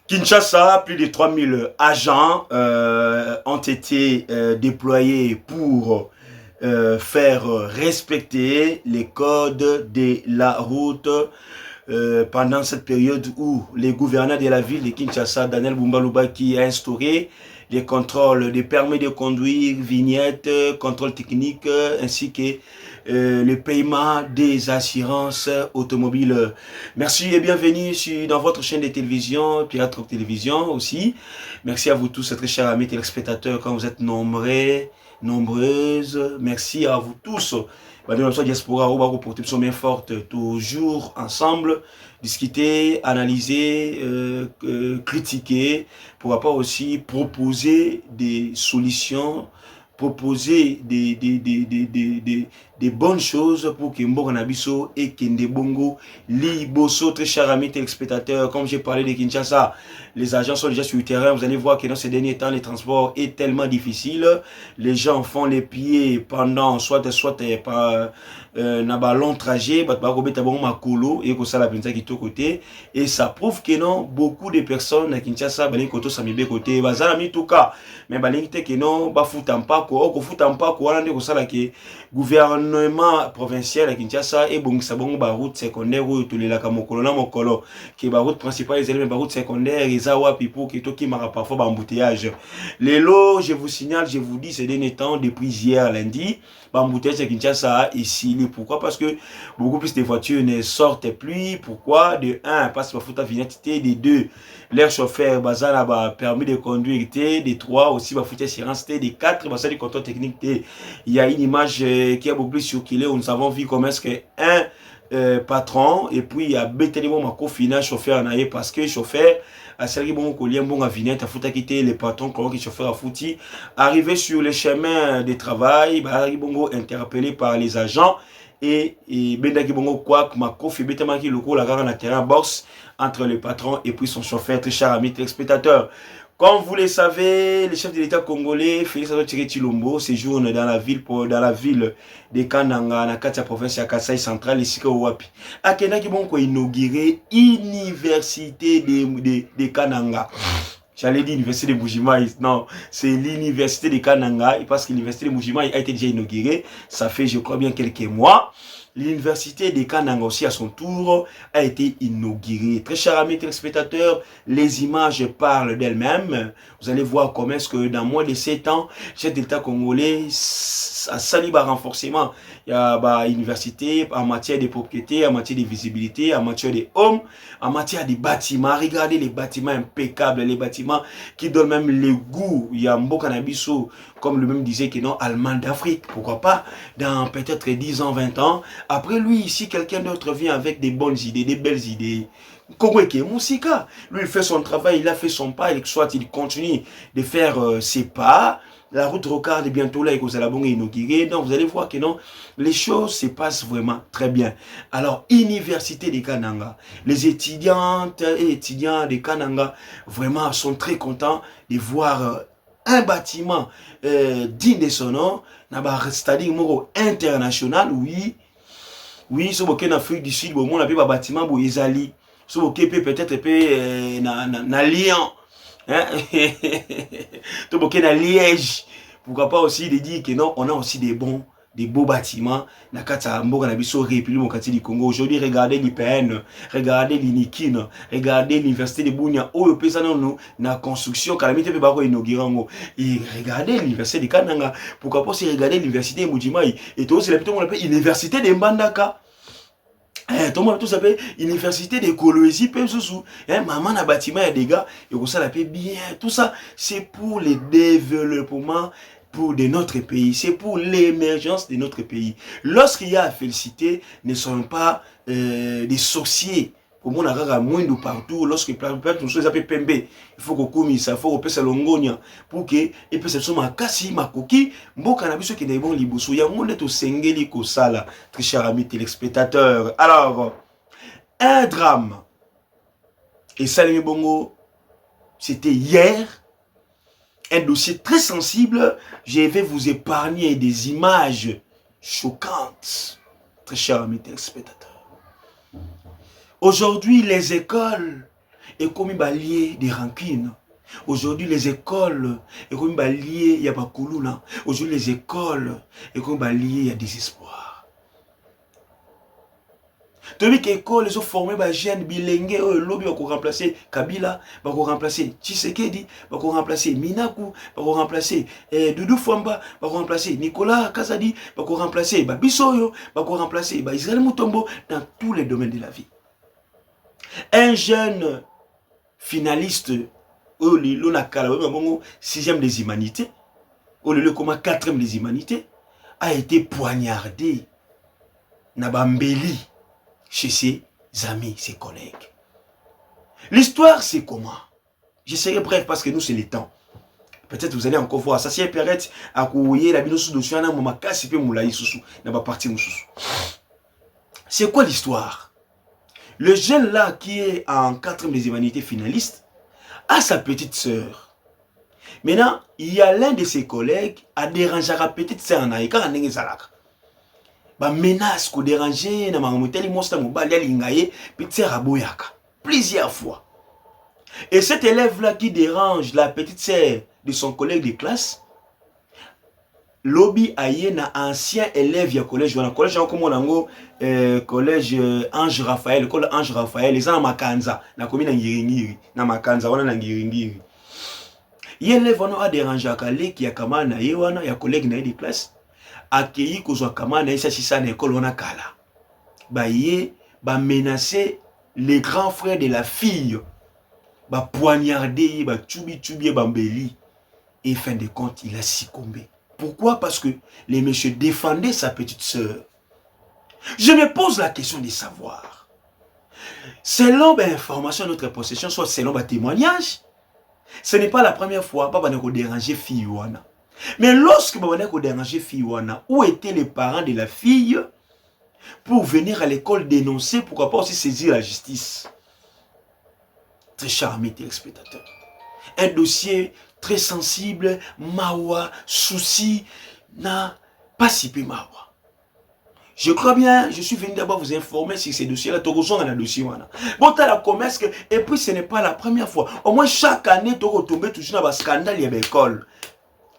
Kinshasa, plus de 3000 agents ont été déployés pour faire respecter les codes de la route pendant cette période où les gouverneurs de la ville de Kinshasa, Daniel Bumbaluba, qui a instauré les contrôles des permis de conduire, vignettes, contrôles techniques, ainsi que le paiement des assurances automobiles. Merci et bienvenue dans votre chaîne de télévision, Pirate Rock Télévision aussi. Merci à vous tous, très chers amis téléspectateurs, quand vous êtes nombreux, nombreuses. Merci à vous tous. Notre diaspora, on va porter une main forte, toujours ensemble, discuter, analyser, critiquer, pour après aussi proposer des solutions, proposer des bonnes choses pour que Mboka Nabiso et Kende Bongo Liboso. Très chers amis téléspectateurs, comme j'ai parlé de Kinshasa, les agents sont déjà sur le terrain. Vous allez voir que dans ces derniers temps, le transport est tellement difficile. Les gens font les pieds pendant soit par un long trajet, et ça prouve que non, beaucoup de personnes à Kinshasa, côté, mais que non, gouvernement provincial à Kinshasa et bon sabon ba route secondaire ou to la kamokolo na mokolo qui ba route principale les éléments ba route secondaire et zawa pipo qui to qui mara parfois ba embouteillage. Les lots, je vous signale, je vous dis ces derniers temps depuis hier lundi, ba embouteillage à Kinshasa ici. Pourquoi? Parce que beaucoup plus de voitures ne sortent plus. Pourquoi? De 1 parce que faut ta vignette, de 2 leur chauffeur bazana ba permis de conduire, de 3 aussi ba foutu assurance, de 4 ba ça du contrôle technique. Il y a une image qui a beaucoup plus circulé où nous avons vu comment est-ce qu'un patron et puis il y a bétellement ma cofina chauffeur en aïe parce que chauffeur a servi bon collier bon à vinette à foutre quitter les patrons comment que chauffeur a foutu arrivé sur le chemin de travail bah bongo interpellé par les agents et bendaki bongo quoi ma cofi bétellement qui le coup la gare na terrain box entre le patron et puis son chauffeur. Très cher ami téléspectateur, comme vous le savez, le chef de l'État congolais, Félix Antoine Tshilombo, séjourne dans la ville de Kananga, dans la province de Kasai central, ici au Wapi. Akena qui bon inauguré l'université de Kananga. J'allais dire l'université de Mbujimayi. Non, c'est l'université de Kananga. Parce que l'université de Mbujimayi a été déjà inaugurée. Ça fait, je crois bien, quelques mois. L'université de Kananga aussi, à son tour, a été inaugurée. Très chers amis téléspectateurs, les images parlent d'elles-mêmes. Vous allez voir comment est-ce que dans moins de 7 ans, le chef d'État congolais a sali un renforcement. Il y a une université en matière de propriété, en matière de visibilité, en matière de hommes, en matière de bâtiments. Regardez les bâtiments impeccables, les bâtiments qui donnent même le goût. Il y a Mboka Nabiso, comme lui-même disait que non, allemand d'Afrique. Pourquoi pas, dans peut-être 10 ans, 20 ans, après lui, si quelqu'un d'autre vient avec des bonnes idées, des belles idées, Kongweke Moussika, lui il fait son travail, il a fait son pas, soit il continue de faire ses pas, la route Rocarde bientôt là et que vous allez inaugurer, donc vous allez voir que non, les choses se passent vraiment très bien. Alors, Université de Kananga, les étudiantes et étudiants de Kananga vraiment sont très contents de voir un bâtiment digne de son nom, c'est-à-dire international, oui. Oui, si vous en Afrique du Sud, on a un bâtiment pour les alliés. Si vous peut-être na Lyon, hein? Tu na Liège. Pourquoi pas aussi de dire que non, on a aussi des beaux bâtiments. Na kata mboka na biso République démocratique du Congo. Aujourd'hui, regardez l'IPN, regardez l'INIKIN, regardez l'université de Bunia. Oh, le pesa non na construction calamité pe bako inaugurango. Et regardez l'université de Kananga. Pourquoi pas aussi regarder l'université de Mbujimayi. Et tout aussi la plutôt on l'appelle université de Mbandaka. Tout s'appelle université d'écologie, maman na bâtiment ya des gars, et ça l'appelle bien. Tout ça, c'est pour le développement de notre pays, c'est pour l'émergence de notre pays. Lorsqu'il y a à féliciter, ne sont pas des sorciers. Au monde a moins de partout, lorsque nous sommes appelés Pembe, il faut qu'on commise, il faut qu'on pèse l'ongonia, pour que, et puis c'est sur ma cassi, ma coquille, bon cannabis qui n'est bon liboussou, il y a un monde au sengeli ko sala, très chers amis téléspectateurs. Alors, un drame, et Salimi Bongo, c'était hier, un dossier très sensible, je vais vous épargner des images choquantes, très chers amis téléspectateurs. Aujourd'hui, les écoles et comme il lié des rancunes. Aujourd'hui, les écoles, et comme il lié, il y a pas Koulouna. Aujourd'hui, les écoles, et comme il lié, il y a désespoir. Tandis que l'école, ils ont formé des jeunes bilingues, le lobby va remplacer Kabila, va remplacer Tshisekedi, va remplacer Minaku, va remplacer Doudou Fwamba, va remplacer Nicolas Kazadi, va remplacer Bisoyo, va remplacer Israël Mutombo dans tous les domaines de la vie. Un jeune finaliste, au lieu de 6e des humanités, au lieu de 4e des humanités, a été poignardé na Bambeli chez ses amis, ses collègues. L'histoire, c'est comment? Je serai bref parce que nous, c'est le temps. Peut-être vous allez encore voir. Ça, c'est Perrette à couiller la bino sous dossier, na mama kasi pe moulaï sous na ba parti sous. C'est quoi l'histoire? Le jeune là qui est en 4e des humanités finaliste a sa petite sœur. Maintenant, il y a l'un de ses collègues à déranger la petite sœur en aïka en n'engezalak. Ba menace ko déranger na mamuteli mosta mobali ya lingaye petite sœur aboyaka plusieurs fois. Et cet élève là qui dérange la petite sœur de son collègue de classe, lobby aye na ancien élève ya collège wana collège comme onango collège Ange Raphaël, école Ange Raphaël, les gens makanza na commune Ngiringiri na makanza wana na Ngiringiri. Élève wana a dérangé akale ki ya kamana ye wana ya collègue na de classe accueilli kozwa kamana isa sisa na école wana kala. Ba ye ba menacer les grands frères de la fille, ba poignarder, ba tchubi bambeli, et fin de compte il a succombé. Pourquoi? Parce que les messieurs défendaient sa petite sœur. Je me pose la question de savoir, selon l'information de notre possession, soit selon le témoignage, ce n'est pas la première fois que Papa déranger fille wana. Mais lorsque Papa déranger fille wana, où étaient les parents de la fille pour venir à l'école dénoncer, pourquoi pas aussi saisir la justice? Très cher amis téléspectateurs, un dossier très sensible, mawa, souci, na, pas si peu mawa. Je crois bien, je suis venu d'abord vous informer sur ces dossiers-là, Togoson dans le dossier. Bon, t'as la commerce, et puis ce n'est pas la première fois. Au moins, chaque année, tu retombes toujours dans un scandale, il y a l'école.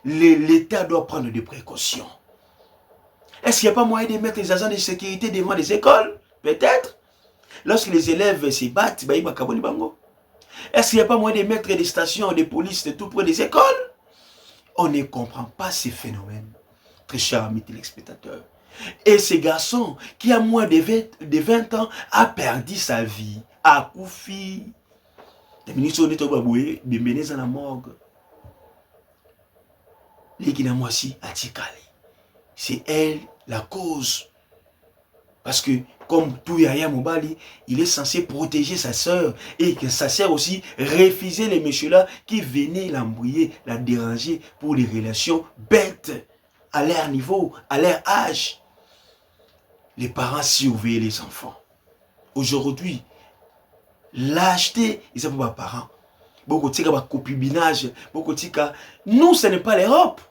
L'État doit prendre des précautions. Est-ce qu'il n'y a pas moyen de mettre les agents de sécurité devant les écoles? Peut-être. Lorsque les élèves se battent, est-ce qu'il n'y a pas moyen de mettre des stations de police tout près des écoles? On ne comprend pas ces phénomènes, très chers amis téléspectateurs. Et ce garçon qui a moins de 20 ans a perdu sa vie, a Koufi. Les ministres de Tobaboué, bienvenue dans la morgue. L'équinamoisi a Tikali. C'est elle la cause. Parce que, comme tout Yaya Mobali, il est censé protéger sa sœur. Et que sa sœur aussi refusait les messieurs-là qui venaient l'embrouiller, la déranger pour des relations bêtes à leur niveau, à leur âge. Les parents surveillaient les enfants. Aujourd'hui, lâcheté, ils sont pas parents. Beaucoup de copinage, beaucoup de nous, ce n'est pas l'Europe.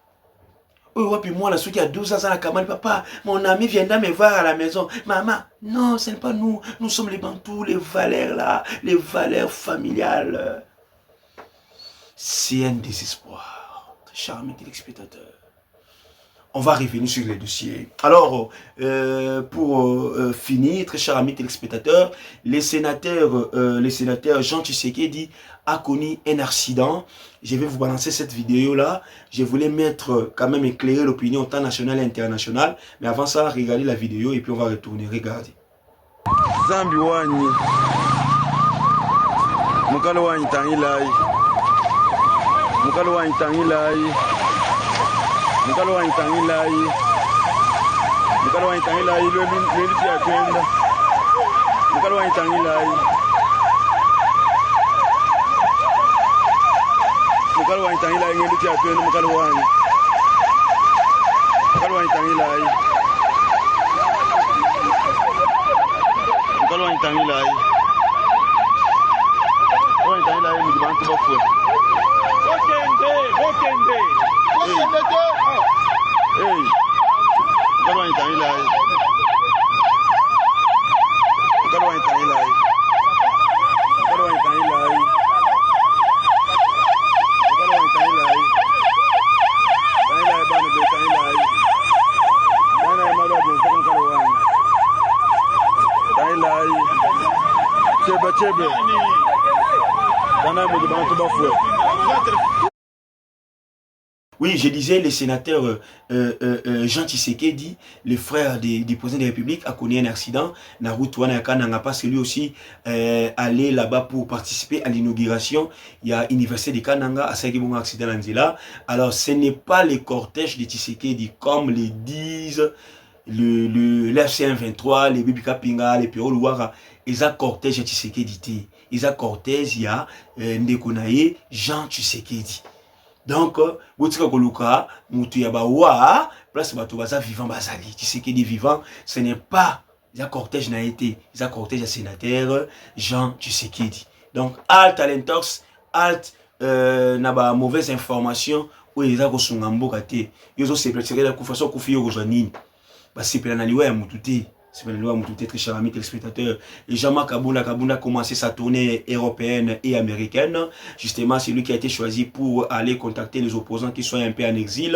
Oh, puis moi, là, celui qui a 12 ans à la campagne, papa, mon ami viendra me voir à la maison. Maman, non, ce n'est pas nous. Nous sommes les Bantous, les valeurs là, les valeurs familiales. C'est un désespoir, chers amis téléspectateurs. On va revenir sur les dossiers. Alors, pour finir, très chers amis téléspectateurs, les sénateurs Jean Tshisekedi a connu un accident. Je vais vous balancer cette vidéo-là. Je voulais mettre, quand même éclairer l'opinion tant nationale et internationale. Mais avant ça, regardez la vidéo et puis on va retourner. Regardez. Zambi wani. Mukalo wani tangilai. Mukalo wani tangilai. Mukalo wani tangilai. Mukalo wani tangilai. Lweli ya kwenda. Mukalo wani tangilai. Mukalo wani tangilai ngeli ya kwenda mukalo wani. Mukalo wani tangilai. Mukalo wani tangilai. Wani tangilai ni bantu bafwe. Bokende. Hey. Mukalo wani tangilai. Mukalo wani tangilai. Mukalo wani tangilai. Oui, je disais, le sénateur Jean Tshisekedi, le frère du président de la République, a connu un accident. Naruto n'a pas lui aussi allé là-bas pour participer à l'inauguration. Il y a l'université de Kananga à Sagibon accident là. Alors, ce n'est pas le cortège de Tshisekedi comme le disent l'FCN 23, les Bibi Kapinga, les Péro Louara. Ils ont cortège de Tshisekedi. Ils ont cortège, il y a Ndekonaye Jean Tshisekedi. Donc, botika koluka, mutu ya bawa, place bato baza vivant bazali. Tu sais qu'il est vivant, ce n'est pas un cortège n'a été, c'est un cortège de sénateur Jean Tshisekedi. Donc, alt talentox, alt na ba mauvaise information ou ils a kosunga mboka te. Ils ont se préparé la façon kufi yo joanine. Ba sepela na liwa ya mutu te. C'est le loi, très cher ami téléspectateur. Jean-Marc Kabunda a commencé sa tournée européenne et américaine. Justement, c'est lui qui a été choisi pour aller contacter les opposants qui sont un peu en exil.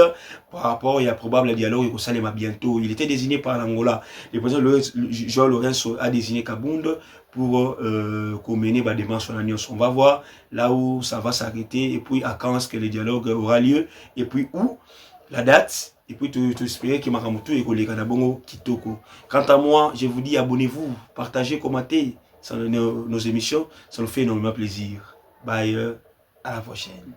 Par rapport, il y a probable dialogue au Salema bientôt. Il était désigné par l'Angola. Le président Jean Lorenzo a désigné Kabunda pour mener des démarches en alliance. On va voir là où ça va s'arrêter et puis à quand est-ce que le dialogue aura lieu et puis où la date. Et puis, tu espérer que Makamoto et Koleka Nabongo Kitoko. Quant à moi, je vous dis abonnez-vous, partagez, commentez nos émissions. Ça nous fait énormément plaisir. Bye, à la prochaine.